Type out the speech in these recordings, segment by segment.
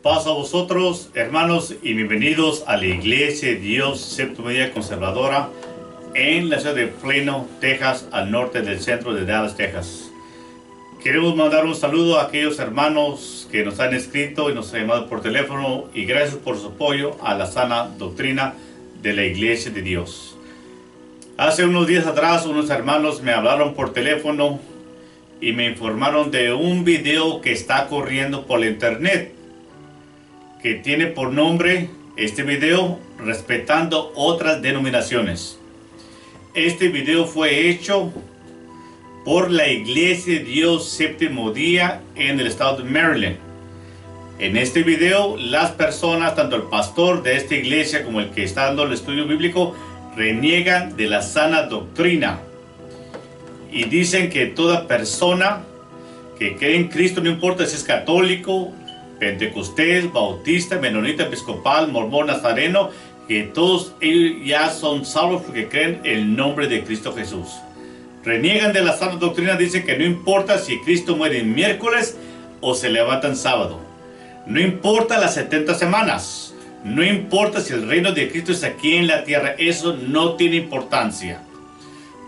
Paz a vosotros, hermanos, y bienvenidos a la Iglesia de Dios Séptimo Día Conservadora en la ciudad de Plano, Texas, al norte del centro de Dallas, Texas. Queremos mandar un saludo a aquellos hermanos que nos han escrito y nos han llamado por teléfono, y gracias por su apoyo a la sana doctrina de la Iglesia de Dios. Hace unos días atrás, unos hermanos me hablaron por teléfono y me informaron de un video que está corriendo por la internet, que tiene por nombre este video Respetando Otras Denominaciones. Este video fue hecho por la Iglesia de Dios Séptimo Día en el estado de Maryland. En este video, las personas, tanto el pastor de esta iglesia como el que está dando el estudio bíblico, reniegan de la sana doctrina y dicen que toda persona que cree en Cristo, no importa si es católico, pentecostés, bautista, menonita, episcopal, mormón, nazareno, que todos ellos ya son salvos porque creen en el nombre de Cristo Jesús. Reniegan de la sana doctrina, dicen que no importa si Cristo muere en miércoles o se levanta en sábado. No importa las 70 semanas. No importa si el reino de Cristo es aquí en la tierra. Eso no tiene importancia.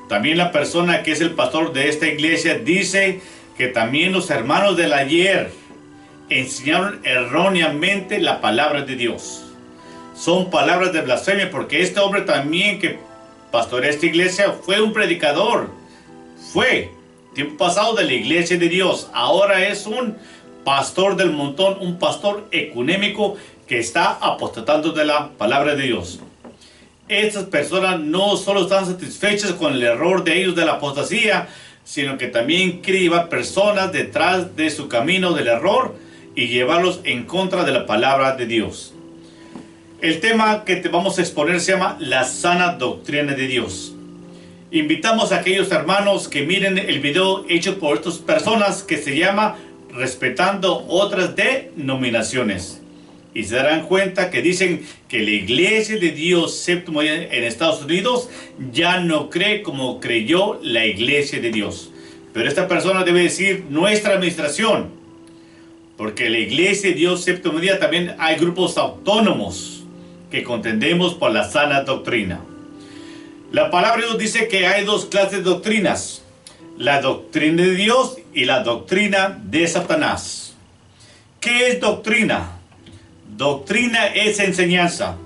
También la persona que es el pastor de esta iglesia dice que también los hermanos del ayer enseñaron erróneamente la palabra de Dios. Son palabras de blasfemia, porque este hombre también que pastorea esta iglesia fue un predicador. Fue tiempo pasado de la iglesia de Dios. Ahora es un pastor del montón, un pastor ecuménico que está apostatando de la palabra de Dios. Estas personas no solo están satisfechas con el error de ellos de la apostasía, sino que también quieren llevar personas detrás de su camino del error y llevarlos en contra de la palabra de Dios. El tema que te vamos a exponer se llama la sana doctrina de Dios. Invitamos a aquellos hermanos que miren el video hecho por estas personas que se llama Respetando Otras Denominaciones. Y se darán cuenta que dicen que la Iglesia de Dios Séptimo Día en Estados Unidos ya no cree como creyó la Iglesia de Dios. Pero esta persona debe decir nuestra administración, porque la Iglesia de Dios Séptimo Día también hay grupos autónomos que contendemos por la sana doctrina. La palabra de Dios dice que hay dos clases de doctrinas: la doctrina de Dios y la doctrina de Satanás. ¿Qué es doctrina? Doctrina es enseñanza,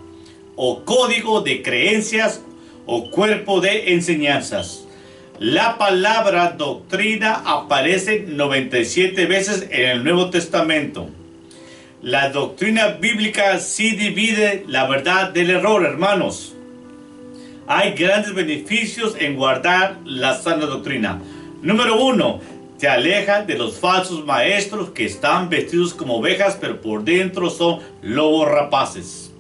o código de creencias, o cuerpo de enseñanzas. La palabra doctrina aparece 97 veces en el Nuevo Testamento. La doctrina bíblica sí divide la verdad del error, hermanos. Hay grandes beneficios en guardar la sana doctrina. Número 1, te aleja de los falsos maestros que están vestidos como ovejas, pero por dentro son lobos rapaces.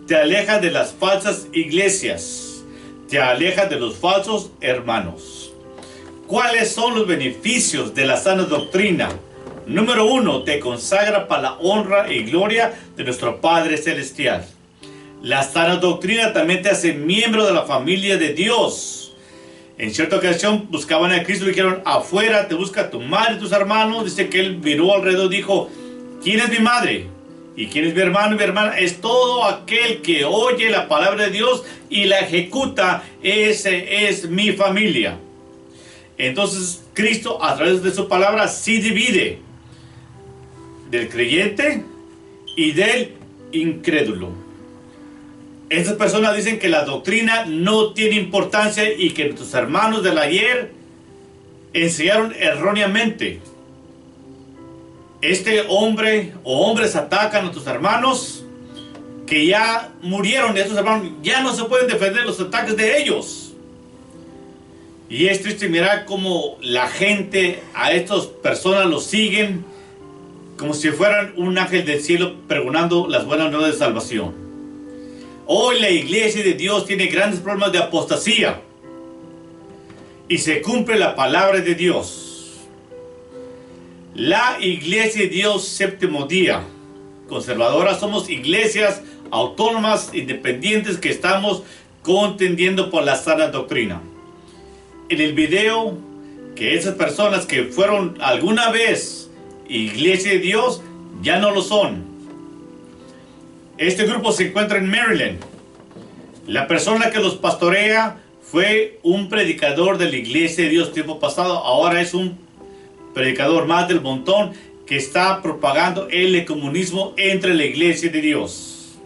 Te aleja de las falsas iglesias. Te aleja de los falsos hermanos. ¿Cuáles son los beneficios de la sana doctrina? Número 1, te consagra para la honra y gloria de nuestro Padre Celestial. La sana doctrina también te hace miembro de la familia de Dios. En cierta ocasión buscaban a Cristo y dijeron: afuera te busca tu madre y tus hermanos. Dice que él miró alrededor y dijo: ¿quién es mi madre? ¿Y quién es mi hermano y mi hermana? Es todo aquel que oye la palabra de Dios y la ejecuta. Ese es mi familia. Entonces Cristo, a través de su palabra, sí divide del creyente y del incrédulo. Estas personas dicen que la doctrina no tiene importancia y que nuestros hermanos del ayer enseñaron erróneamente. Este hombre o hombres atacan a nuestros hermanos que ya murieron, y estos hermanos ya no se pueden defender los ataques de ellos. Y es triste mirar cómo la gente a estas personas los siguen como si fueran un ángel del cielo pregonando las buenas nuevas de salvación. Hoy la iglesia de Dios tiene grandes problemas de apostasía y se cumple la palabra de Dios. La iglesia de Dios Séptimo Día Conservadora somos iglesias autónomas, independientes, que estamos contendiendo por la sana doctrina. En el video, que esas personas que fueron alguna vez iglesia de Dios ya no lo son. Este grupo se encuentra en Maryland. La persona que los pastorea fue un predicador de la Iglesia de Dios tiempo pasado. Ahora es un predicador más del montón que está propagando el ecumenismo entre la Iglesia de Dios.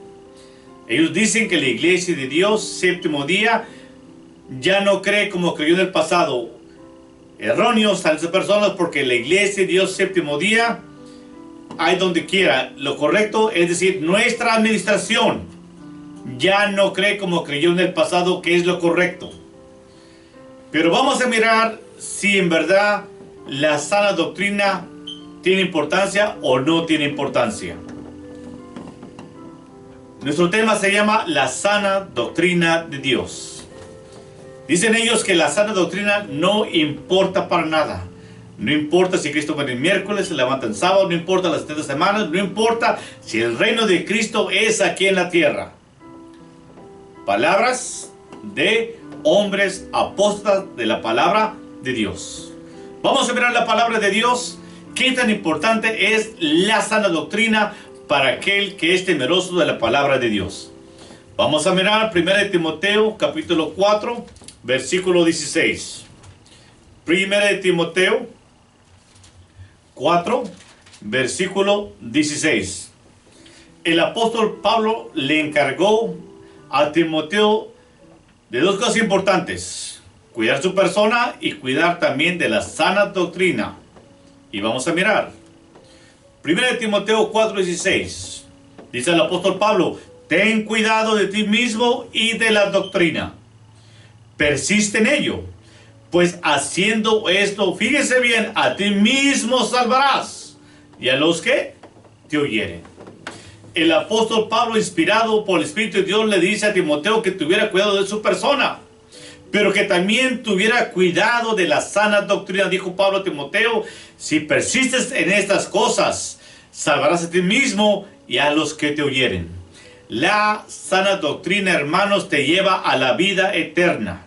Ellos dicen que la Iglesia de Dios, séptimo día, ya no cree como creyó en el pasado. Erróneos están esas personas, porque la Iglesia de Dios, séptimo día, hay donde quiera. Lo correcto es decir, nuestra administración ya no cree como creyó en el pasado, que es lo correcto. Pero vamos a mirar si en verdad la sana doctrina tiene importancia o no tiene importancia. Nuestro tema se llama la sana doctrina de Dios. Dicen ellos que la sana doctrina no importa para nada. No importa si Cristo viene el miércoles, se levanta el sábado, no importa las 7 semanas, no importa si el reino de Cristo es aquí en la tierra. Palabras de hombres apóstoles de la palabra de Dios. Vamos a mirar la palabra de Dios. ¿Qué tan importante es la sana doctrina para aquel que es temeroso de la palabra de Dios? Vamos a mirar 1 Timoteo capítulo 4, versículo 16. 1 Timoteo 4, versículo 16. El apóstol Pablo le encargó a Timoteo de dos cosas importantes: cuidar su persona y cuidar también de la sana doctrina. Y vamos a mirar 1 Timoteo 4:16. Dice el apóstol Pablo: ten cuidado de ti mismo y de la doctrina, persiste en ello, pues haciendo esto, fíjese bien, a ti mismo salvarás y a los que te oyeren. El apóstol Pablo, inspirado por el Espíritu de Dios, le dice a Timoteo que tuviera cuidado de su persona, pero que también tuviera cuidado de la sana doctrina. Dijo Pablo a Timoteo: si persistes en estas cosas, salvarás a ti mismo y a los que te oyeren. La sana doctrina, hermanos, te lleva a la vida eterna.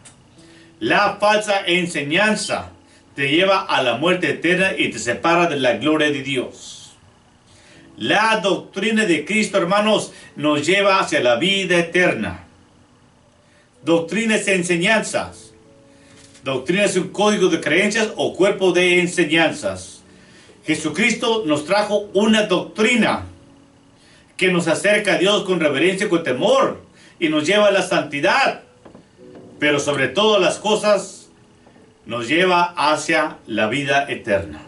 La falsa enseñanza te lleva a la muerte eterna y te separa de la gloria de Dios. La doctrina de Cristo, hermanos, nos lleva hacia la vida eterna. Doctrina es enseñanzas. Doctrina es un código de creencias o cuerpo de enseñanzas. Jesucristo nos trajo una doctrina que nos acerca a Dios con reverencia y con temor y nos lleva a la santidad. Pero sobre todas las cosas nos lleva hacia la vida eterna.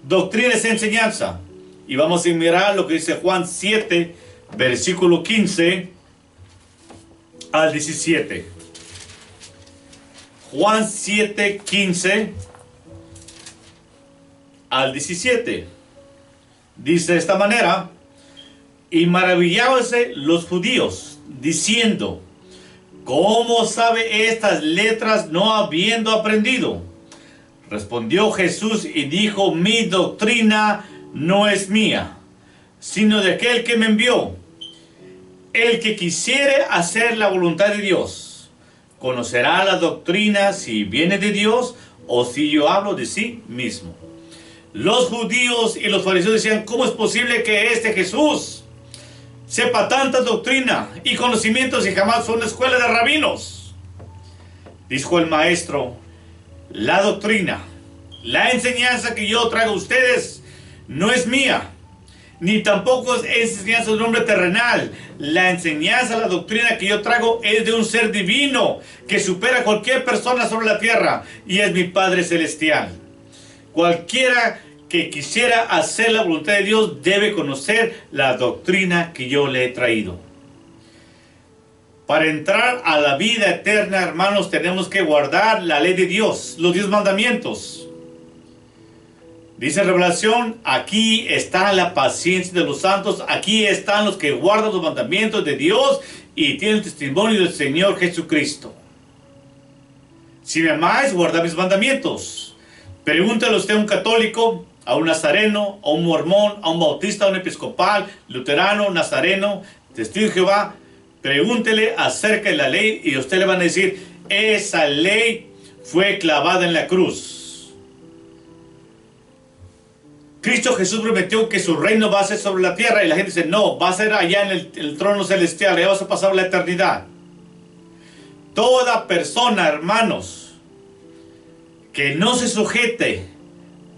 Doctrina es enseñanza. Y vamos a mirar lo que dice Juan 7, versículo 15 al 17. Juan 7, 15 al 17. Dice de esta manera: y maravillábanse los judíos, diciendo: ¿cómo sabe estas letras no habiendo aprendido? Respondió Jesús y dijo: mi doctrina no es mía, sino de aquel que me envió. El que quisiere hacer la voluntad de Dios, conocerá la doctrina, si viene de Dios o si yo hablo de sí mismo. Los judíos y los fariseos decían: ¿cómo es posible que este Jesús sepa tanta doctrina y conocimientos y jamás fue una escuela de rabinos? Dijo el maestro: la doctrina, la enseñanza que yo traigo a ustedes no es mía, ni tampoco es enseñanza de un hombre terrenal. La enseñanza, la doctrina que yo traigo es de un ser divino que supera a cualquier persona sobre la tierra, y es mi Padre Celestial. Cualquiera que quisiera hacer la voluntad de Dios debe conocer la doctrina que yo le he traído. Para entrar a la vida eterna, hermanos, tenemos que guardar la ley de Dios, los 10 mandamientos. Dice Revelación: aquí está la paciencia de los santos, aquí están los que guardan los mandamientos de Dios y tienen testimonio del Señor Jesucristo. Si me amáis, guardad mis mandamientos. Pregúntale usted a un católico, a un nazareno, a un mormón, a un bautista, a un episcopal, luterano, nazareno, testigo de Jehová. Pregúntele acerca de la ley y usted le van a decir: esa ley fue clavada en la cruz. Cristo Jesús prometió que su reino va a ser sobre la tierra y la gente dice, no, va a ser allá en el trono celestial, allá vas a pasar la eternidad. Toda persona, hermanos, que no se sujete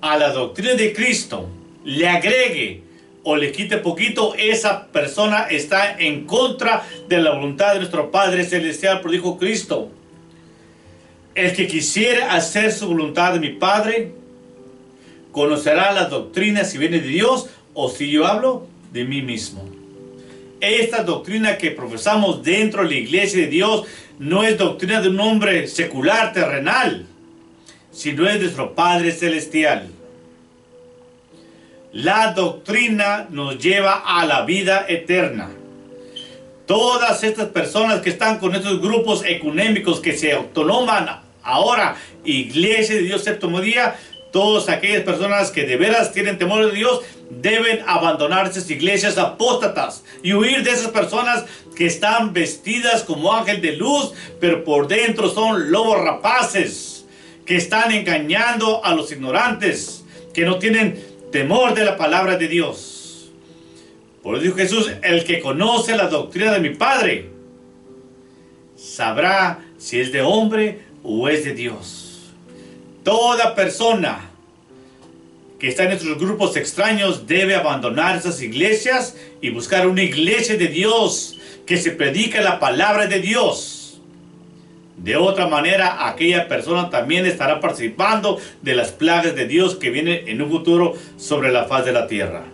a la doctrina de Cristo, le agregue o le quite poquito, esa persona está en contra de la voluntad de nuestro Padre Celestial, por dijo Cristo. El que quisiera hacer su voluntad de mi Padre, conocerá las doctrinas si viene de Dios o si yo hablo de mí mismo. Esta doctrina que profesamos dentro de la iglesia de Dios no es doctrina de un hombre secular, terrenal, sino es de nuestro Padre Celestial. La doctrina nos lleva a la vida eterna. Todas estas personas que están con estos grupos ecuménicos que se autonoman ahora, Iglesia de Dios Séptimo Día, todas aquellas personas que de veras tienen temor de Dios, deben abandonar esas iglesias apóstatas y huir de esas personas que están vestidas como ángel de luz, pero por dentro son lobos rapaces, que están engañando a los ignorantes, que no tienen temor de la palabra de Dios. Por eso dijo Jesús, el que conoce la doctrina de mi Padre, sabrá si es de hombre o es de Dios. Toda persona que está en estos grupos extraños debe abandonar esas iglesias y buscar una iglesia de Dios que se predica la palabra de Dios. De otra manera, aquella persona también estará participando de las plagas de Dios que vienen en un futuro sobre la faz de la tierra.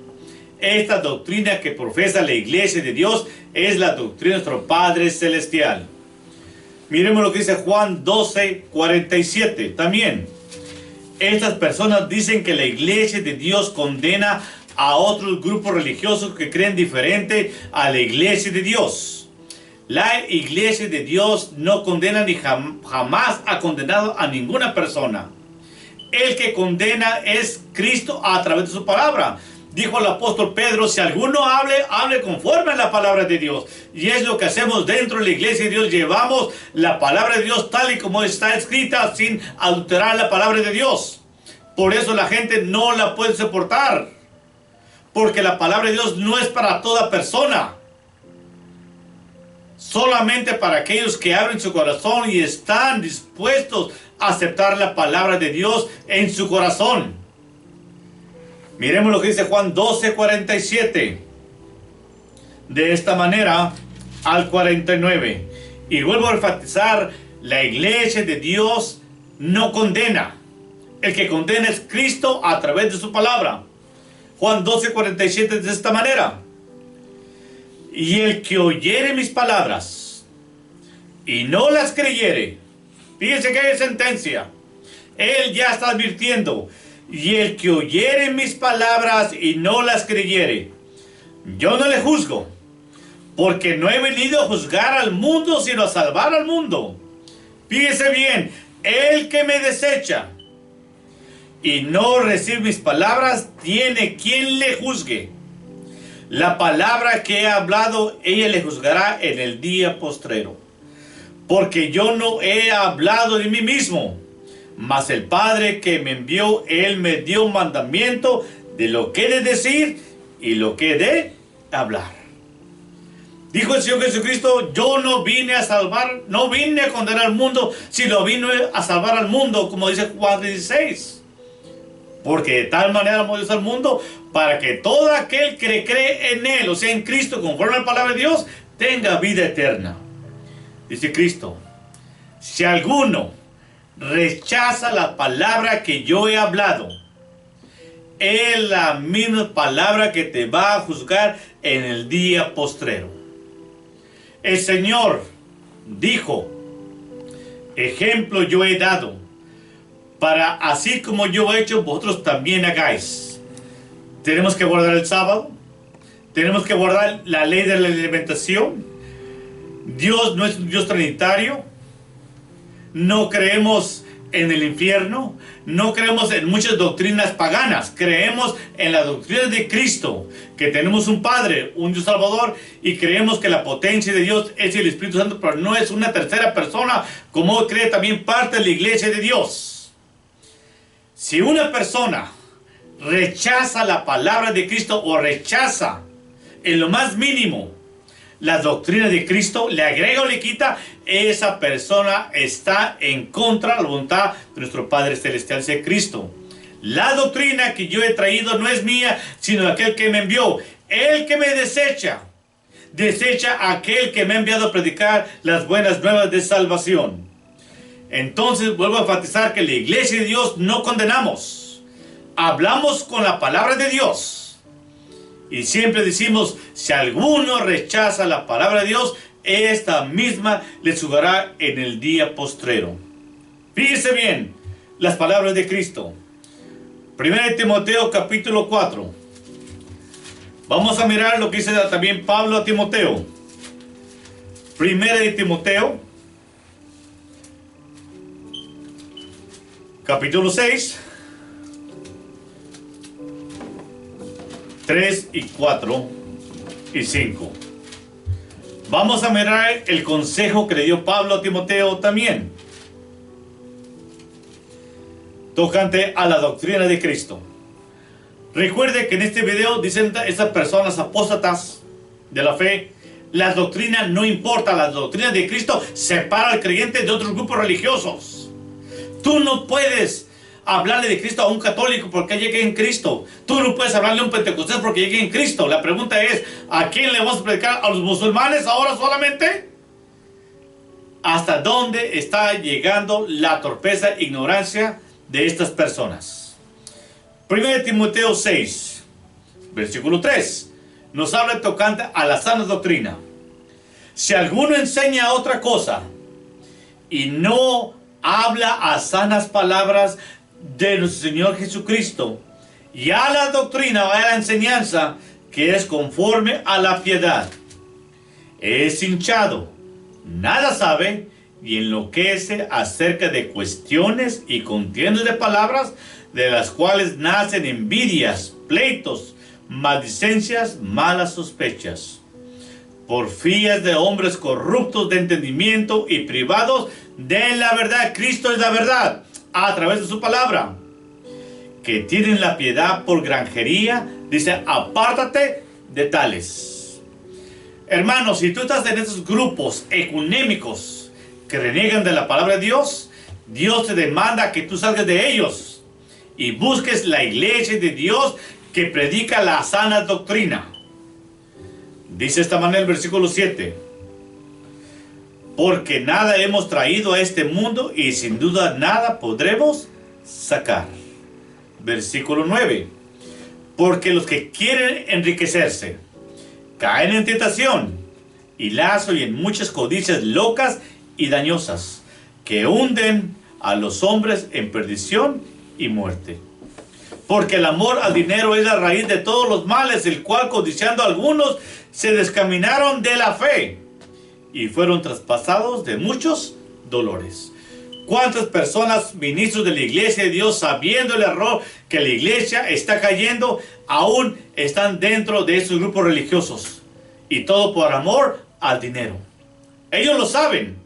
Esta doctrina que profesa la iglesia de Dios es la doctrina de nuestro Padre Celestial. Miremos lo que dice Juan 12:47 también. Estas personas dicen que la iglesia de Dios condena a otros grupos religiosos que creen diferente a la iglesia de Dios. La iglesia de Dios no condena ni jamás ha condenado a ninguna persona. El que condena es Cristo a través de su palabra. Dijo el apóstol Pedro, si alguno hable conforme a la palabra de Dios. Y es lo que hacemos dentro de la iglesia de Dios. Llevamos la palabra de Dios tal y como está escrita, sin adulterar la palabra de Dios. Por eso la gente no la puede soportar. Porque la palabra de Dios no es para toda persona. Solamente para aquellos que abren su corazón y están dispuestos a aceptar la palabra de Dios en su corazón. Miremos lo que dice Juan 12:47. De esta manera al 49. Y vuelvo a enfatizar, la iglesia de Dios no condena. El que condena es Cristo a través de su palabra. Juan 12:47 de esta manera. Y el que oyere mis palabras y no las creyere, fíjense que hay sentencia. Él ya está advirtiendo. Y el que oyere mis palabras y no las creyere, yo no le juzgo, porque no he venido a juzgar al mundo, sino a salvar al mundo. Fíjese bien, el que me desecha y no recibe mis palabras, tiene quien le juzgue. La palabra que he hablado, ella le juzgará en el día postrero. Porque yo no he hablado de mí mismo, mas el Padre que me envió, Él me dio un mandamiento de lo que he de decir y lo que he de hablar. Dijo el Señor Jesucristo, yo no vine a salvar, no vine a condenar al mundo, sino vine a salvar al mundo, como dice Juan 16. Porque de tal manera amó Dios al mundo, para que todo aquel que cree en Él, o sea en Cristo, conforme a la palabra de Dios, tenga vida eterna. Dice Cristo, si alguno rechaza la palabra que yo he hablado, es la misma palabra que te va a juzgar en el día postrero. El Señor dijo, ejemplo yo he dado, para así como yo he hecho, vosotros también hagáis. Tenemos que guardar el sábado, tenemos que guardar la ley de la alimentación. Dios no es un Dios trinitario. No creemos en el infierno. No creemos en muchas doctrinas paganas. Creemos en la doctrina de Cristo, que tenemos un Padre, un Dios Salvador, y creemos que la potencia de Dios es el Espíritu Santo, pero no es una tercera persona, como cree también parte de la iglesia de Dios. Si una persona rechaza la palabra de Cristo o rechaza en lo más mínimo la doctrina de Cristo, le agrega o le quita, esa persona está en contra de la voluntad de nuestro Padre Celestial, de Cristo. La doctrina que yo he traído no es mía, sino de aquel que me envió. El que me desecha, desecha a aquel que me ha enviado a predicar las buenas nuevas de salvación. Entonces vuelvo a enfatizar que la iglesia de Dios no condenamos. Hablamos con la palabra de Dios. Y siempre decimos, si alguno rechaza la palabra de Dios, esta misma le juzgará en el día postrero. Fíjese bien las palabras de Cristo. 1 Timoteo capítulo 4. Vamos a mirar lo que dice también Pablo a Timoteo. 1 Timoteo capítulo 6. 3 y 4 y 5. Vamos a mirar el consejo que le dio Pablo a Timoteo también, tocante a la doctrina de Cristo. Recuerde que en este video dicen esas personas apóstatas de la fe, la doctrina no importa, la doctrina de Cristo separa al creyente de otros grupos religiosos. Tú no puedes hablarle de Cristo a un católico porque llegue en Cristo. Tú no puedes hablarle a un pentecostés porque llegue en Cristo. La pregunta es, ¿a quién le vamos a predicar? ¿A los musulmanes ahora solamente? ¿Hasta dónde está llegando la torpeza e ignorancia de estas personas? 1 Timoteo 6, versículo 3, nos habla tocante a la sana doctrina. Si alguno enseña otra cosa y no habla a sanas palabras de nuestro Señor Jesucristo y a la doctrina o a la enseñanza que es conforme a la piedad, es hinchado, nada sabe y enloquece acerca de cuestiones y contiendas de palabras, de las cuales nacen envidias, pleitos, maldicencias, malas sospechas, porfías de hombres corruptos de entendimiento y privados de la verdad. Cristo es la verdad a través de su palabra, que tienen la piedad por granjería. Dice, apártate de tales. Hermanos, si tú estás en esos grupos ecuménicos que reniegan de la palabra de Dios, Dios te demanda que tú salgas de ellos y busques la iglesia de Dios que predica la sana doctrina. Dice esta manera el versículo 7. Porque nada hemos traído a este mundo y sin duda nada podremos sacar. Versículo 9. Porque los que quieren enriquecerse caen en tentación y lazo y en muchas codicias locas y dañosas que hunden a los hombres en perdición y muerte. Porque el amor al dinero es la raíz de todos los males, el cual codiciando algunos se descaminaron de la fe y fueron traspasados de muchos dolores. ¿Cuántas personas, ministros de la iglesia de Dios, sabiendo el error que la iglesia está cayendo, aún están dentro de esos grupos religiosos? Y todo por amor al dinero. Ellos lo saben,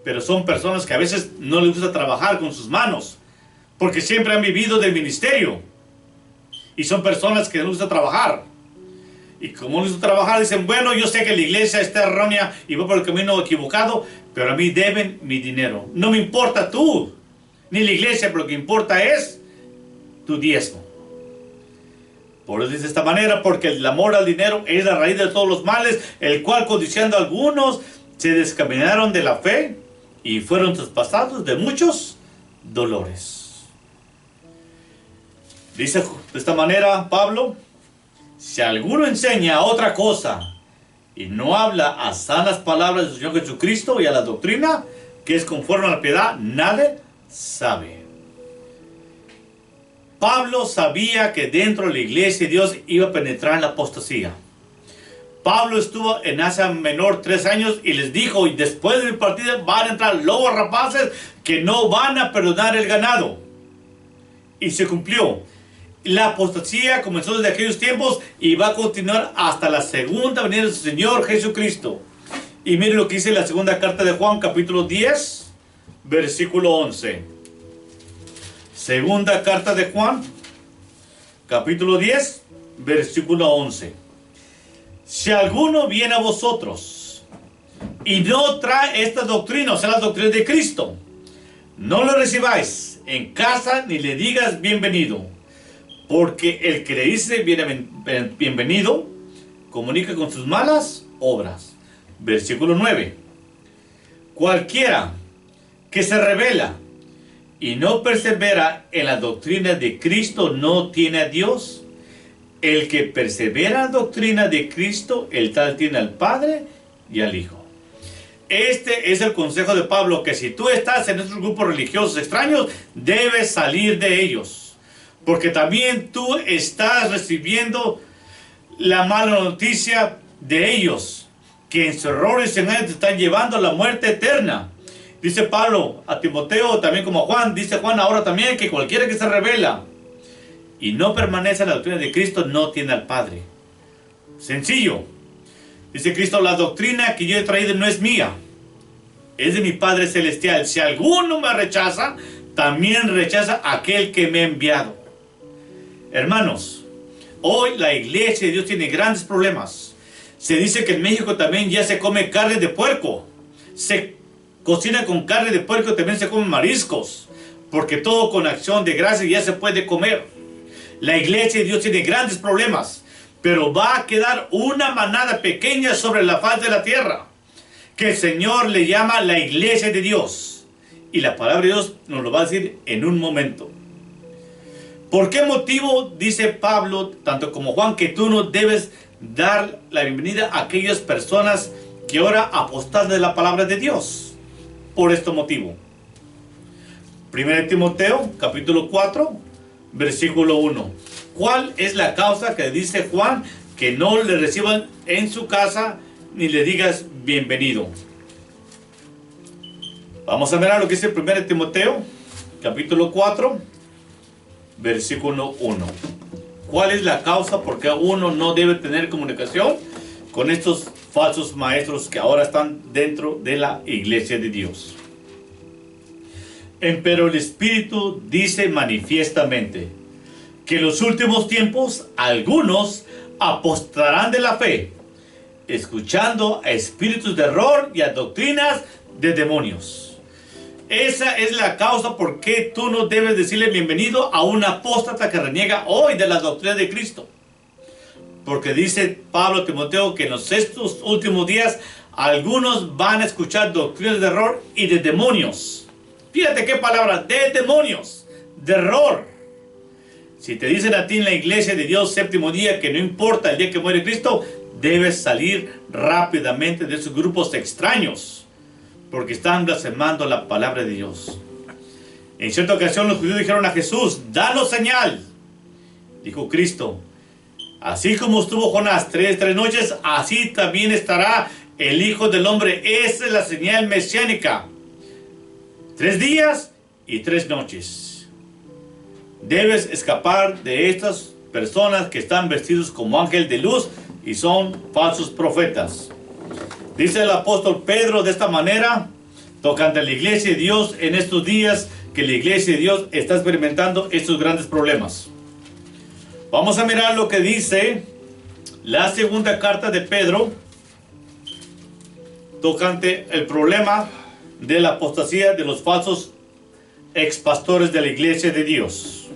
pero son personas que a veces no les gusta trabajar con sus manos, porque siempre han vivido del ministerio. Y son personas que no les gusta trabajar. Y como no les gusta trabajar, dicen, bueno, yo sé que la iglesia está errónea y va por el camino equivocado, pero a mí deben mi dinero. No me importa tú, ni la iglesia, pero lo que importa es tu diezmo. Por eso dice de esta manera, porque el amor al dinero es la raíz de todos los males, el cual codiciando a algunos se descaminaron de la fe y fueron traspasados de muchos dolores. Dice de esta manera Pablo, si alguno enseña otra cosa y no habla a sanas palabras del Señor Jesucristo y a la doctrina que es conforme a la piedad, nadie sabe. Pablo sabía que dentro de la iglesia de Dios iba a penetrar la apostasía. Pablo estuvo en Asia Menor 3 años y les dijo, y después de mi partida van a entrar lobos rapaces que no van a perdonar el ganado. Y se cumplió. La apostasía comenzó desde aquellos tiempos y va a continuar hasta la segunda venida del Señor Jesucristo. Y mire lo que dice la segunda carta de Juan, capítulo 10, versículo 11. Segunda carta de Juan, capítulo 10, versículo 11. Si alguno viene a vosotros y no trae esta doctrina, o sea, la doctrina de Cristo, no lo recibáis en casa ni le digas bienvenido, porque el que le dice bienvenido comunica con sus malas obras. Versículo 9. Cualquiera que se rebela y no persevera en la doctrina de Cristo no tiene a Dios. El que persevera en la doctrina de Cristo, el tal tiene al Padre y al Hijo. Este es el consejo de Pablo, que si tú estás en estos grupos religiosos extraños, debes salir de ellos. Porque también tú estás recibiendo la mala noticia de ellos, que en sus errores y engaños te están llevando a la muerte eterna. Dice Pablo a Timoteo, también como a Juan, dice Juan ahora también, que cualquiera que se revela y no permanece en la doctrina de Cristo no tiene al Padre. Sencillo. Dice Cristo, la doctrina que yo he traído no es mía, es de mi Padre Celestial. Si alguno me rechaza, también rechaza a aquel que me ha enviado. Hermanos, hoy la iglesia de Dios tiene grandes problemas. Se dice que en México también ya se come carne de puerco. Se cocina con carne de puerco, también se comen mariscos. Porque todo con acción de gracias ya se puede comer. La iglesia de Dios tiene grandes problemas. Pero va a quedar una manada pequeña sobre la faz de la tierra, que el Señor le llama la iglesia de Dios. Y la palabra de Dios nos lo va a decir en un momento. ¿Por qué motivo dice Pablo, tanto como Juan, que tú no debes dar la bienvenida a aquellas personas que ahora apostan de la palabra de Dios? Por este motivo. 1 Timoteo, capítulo 4, versículo 1. ¿Cuál es la causa que dice Juan que no le reciban en su casa ni le digas bienvenido? Vamos a mirar lo que dice 1 Timoteo, capítulo 4, versículo 1. ¿Cuál es la causa por qué uno no debe tener comunicación con estos falsos maestros que ahora están dentro de la iglesia de Dios? Pero el Espíritu dice manifiestamente que en los últimos tiempos algunos apostarán de la fe, escuchando a espíritus de error y a doctrinas de demonios. Esa es la causa por qué tú no debes decirle bienvenido a un apóstata que reniega hoy de la doctrina de Cristo. Porque dice Pablo a Timoteo que en estos últimos días algunos van a escuchar doctrinas de error y de demonios. Fíjate qué palabra, de demonios, de error. Si te dicen a ti en la iglesia de Dios séptimo día que no importa el día que muere Cristo, debes salir rápidamente de esos grupos extraños, porque están blasfemando la palabra de Dios. En cierta ocasión los judíos dijeron a Jesús, danos señal. Dijo Cristo, así como estuvo Jonás tres noches, así también estará el Hijo del Hombre. Esa es la señal mesiánica. 3 días y 3 noches. Debes escapar de estas personas que están vestidos como ángel de luz y son falsos profetas. Dice el apóstol Pedro de esta manera, tocante a la iglesia de Dios en estos días, que la iglesia de Dios está experimentando estos grandes problemas. Vamos a mirar lo que dice la segunda carta de Pedro, tocante el problema de la apostasía de los falsos expastores de la iglesia de Dios.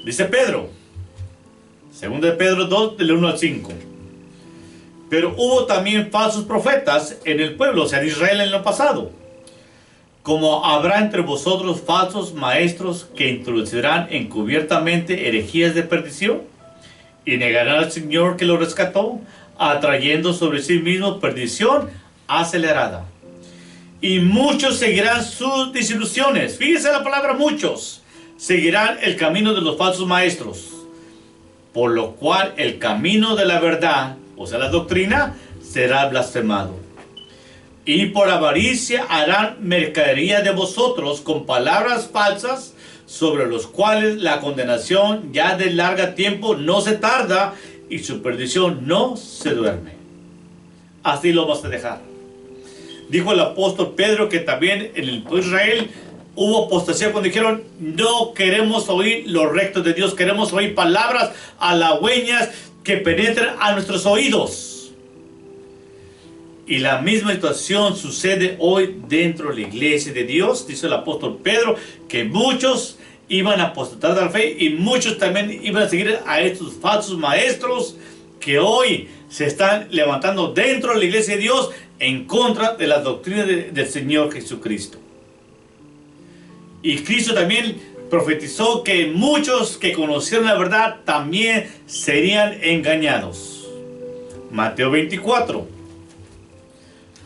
Dice Pedro, 2 de Pedro 2, del 1 al 5. Pero hubo también falsos profetas en el pueblo, o sea, en Israel en lo pasado. Como habrá entre vosotros falsos maestros que introducirán encubiertamente herejías de perdición y negarán al Señor que lo rescató, atrayendo sobre sí mismo perdición acelerada. Y muchos seguirán sus desilusiones. Fíjese la palabra muchos. Seguirán el camino de los falsos maestros. Por lo cual el camino de la verdad, o sea la doctrina, será blasfemado. Y por avaricia harán mercadería de vosotros con palabras falsas, sobre los cuales la condenación ya de largo tiempo no se tarda y su perdición no se duerme. Así lo vamos a dejar. Dijo el apóstol Pedro que también en el pueblo de Israel hubo apostasía cuando dijeron, no queremos oír lo recto de Dios, queremos oír palabras halagüeñas que penetren a nuestros oídos. Y la misma situación sucede hoy dentro de la iglesia de Dios. Dice el apóstol Pedro que muchos iban a apostatar de la fe y muchos también iban a seguir a estos falsos maestros que hoy se están levantando dentro de la iglesia de Dios en contra de la doctrina del Señor Jesucristo. Y Cristo también profetizó que muchos que conocieron la verdad también serían engañados. Mateo 24,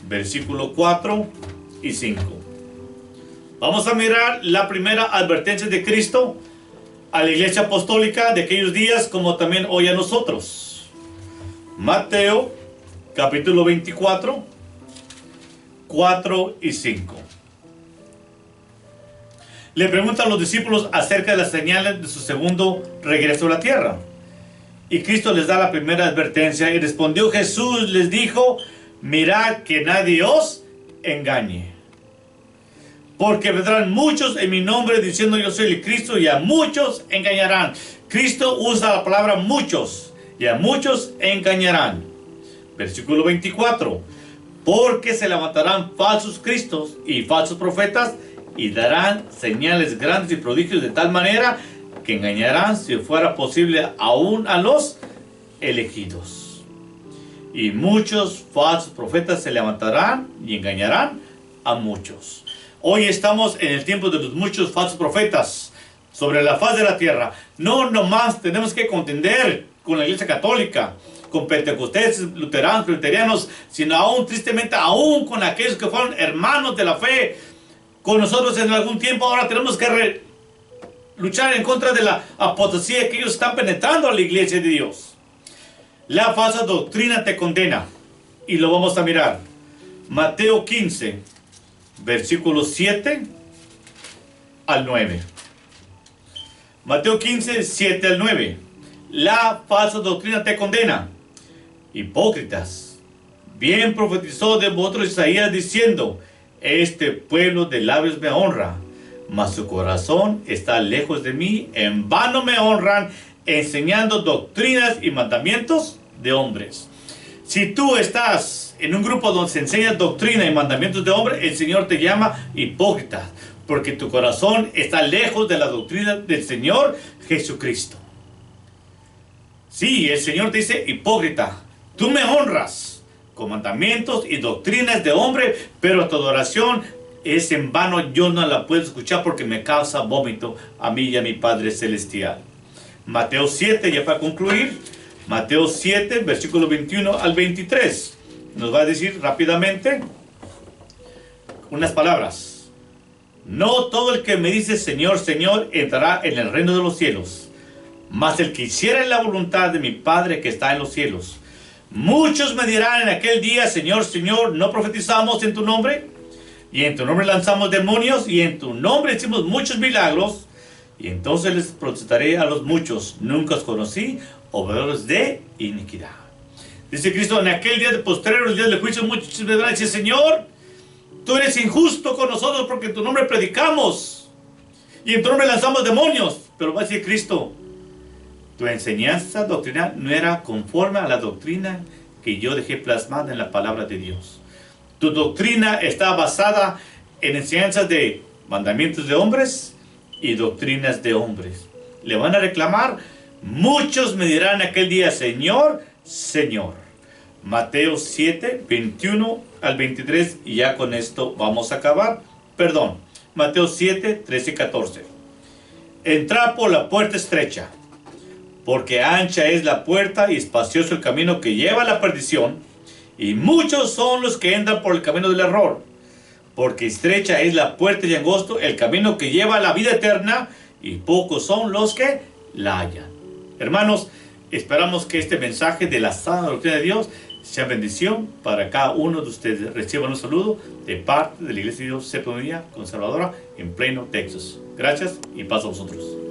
versículo 4 y 5. Vamos a mirar la primera advertencia de Cristo a la iglesia apostólica de aquellos días, como también hoy a nosotros. Mateo capítulo 24, 4 y 5. Le preguntan a los discípulos acerca de las señales de su segundo regreso a la tierra. Y Cristo les da la primera advertencia y respondió Jesús, les dijo, mirad que nadie os engañe. Porque vendrán muchos en mi nombre diciendo yo soy el Cristo y a muchos engañarán. Cristo usa la palabra muchos y a muchos engañarán. Versículo 24. Porque se levantarán falsos cristos y falsos profetas y darán señales grandes y prodigios de tal manera que engañarán, si fuera posible, aún a los elegidos. Y muchos falsos profetas se levantarán y engañarán a muchos. Hoy estamos en el tiempo de los muchos falsos profetas sobre la faz de la tierra. No nomás tenemos que contender con la iglesia católica, con pentecostés, luteranos, presbiterianos, sino aún tristemente, aún con aquellos que fueron hermanos de la fe con nosotros en algún tiempo. Ahora tenemos que luchar en contra de la apostasía que ellos están penetrando a la iglesia de Dios. La falsa doctrina te condena y lo vamos a mirar. Mateo 15, versículos 7 al 9. Mateo 15, 7 al 9. La falsa doctrina te condena. Hipócritas, bien profetizó de vosotros Isaías diciendo, este pueblo de labios me honra, mas su corazón está lejos de mí, en vano me honran, enseñando doctrinas y mandamientos de hombres. Si tú estás en un grupo donde se enseña doctrina y mandamientos de hombres, el Señor te llama hipócrita, porque tu corazón está lejos de la doctrina del Señor Jesucristo. Sí, el Señor te dice hipócrita, tú me honras con mandamientos y doctrinas de hombre, pero tu adoración es en vano, yo no la puedo escuchar porque me causa vómito a mí y a mi Padre Celestial. Mateo 7, ya para concluir, Mateo 7, versículo 21 al 23, nos va a decir rápidamente unas palabras. No todo el que me dice Señor, Señor, entrará en el reino de los cielos, mas el que hiciera la voluntad de mi Padre que está en los cielos. Muchos me dirán en aquel día, Señor, Señor, ¿no profetizamos en tu nombre? Y en tu nombre lanzamos demonios, y en tu nombre hicimos muchos milagros. Y entonces les protestaré a los muchos, nunca os conocí, obreros de iniquidad. Dice Cristo, en aquel día de postrero, el día del juicio, muchos me van a decir, Señor, tú eres injusto con nosotros porque en tu nombre predicamos, y en tu nombre lanzamos demonios. Pero va a decir Cristo, tu enseñanza doctrinal no era conforme a la doctrina que yo dejé plasmada en la palabra de Dios. Tu doctrina está basada en enseñanzas de mandamientos de hombres y doctrinas de hombres. Le van a reclamar, muchos me dirán aquel día, Señor, Señor. Mateo 7, 21 al 23, y ya con esto vamos a acabar. Perdón, Mateo 7, 13 y 14. Entrad por la puerta estrecha, porque ancha es la puerta y espacioso el camino que lleva a la perdición, y muchos son los que entran por el camino del error. Porque estrecha es la puerta y angosto el camino que lleva a la vida eterna, y pocos son los que la hallan. Hermanos, esperamos que este mensaje de la sana doctrina de Dios sea bendición para cada uno de ustedes. Reciban un saludo de parte de la Iglesia de Dios Séptimo Día Conservadora en Plano, Texas. Gracias y paz a vosotros.